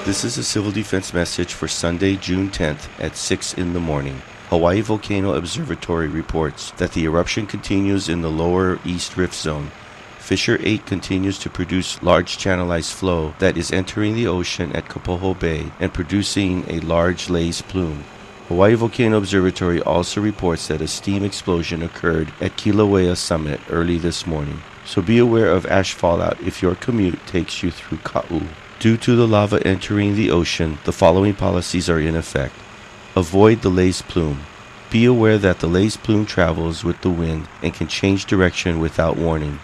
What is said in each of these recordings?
This is a civil defense message for Sunday, June 10th at 6 in the morning. Hawaii Volcano Observatory reports that the eruption continues in the lower East Rift Zone. Fissure 8 continues to produce large channelized flow that is entering the ocean at Kapoho Bay and producing a large lace plume. Hawaii Volcano Observatory also reports that a steam explosion occurred at Kilauea Summit early this morning. So be aware of ash fallout if your commute takes you through Ka'u. Due to the lava entering the ocean, the following policies are in effect. Avoid the lace plume. Be aware that the lace plume travels with the wind and can change direction without warning.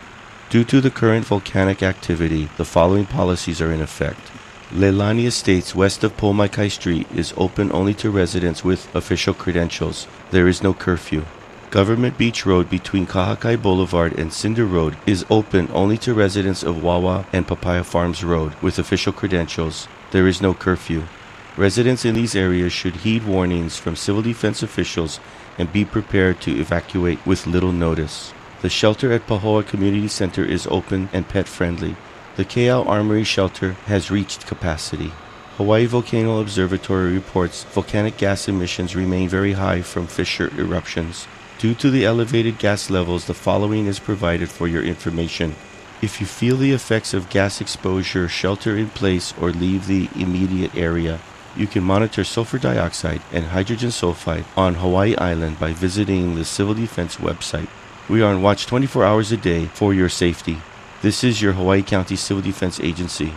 Due to the current volcanic activity, the following policies are in effect. Leilani Estates west of Pomaikai Street is open only to residents with official credentials. There is no curfew. Government Beach Road between Kahakai Boulevard and Cinder Road is open only to residents of Wawa and Papaya Farms Road with official credentials. There is no curfew. Residents in these areas should heed warnings from civil defense officials and be prepared to evacuate with little notice. The shelter at Pahoa Community Center is open and pet-friendly. The Keau Armory shelter has reached capacity. Hawaii Volcano Observatory reports volcanic gas emissions remain very high from fissure eruptions. Due to the elevated gas levels, the following is provided for your information. If you feel the effects of gas exposure, shelter in place or leave the immediate area. You can monitor sulfur dioxide and hydrogen sulfide on Hawaii Island by visiting the Civil Defense website. We are on watch 24 hours a day for your safety. This is your Hawaii County Civil Defense Agency.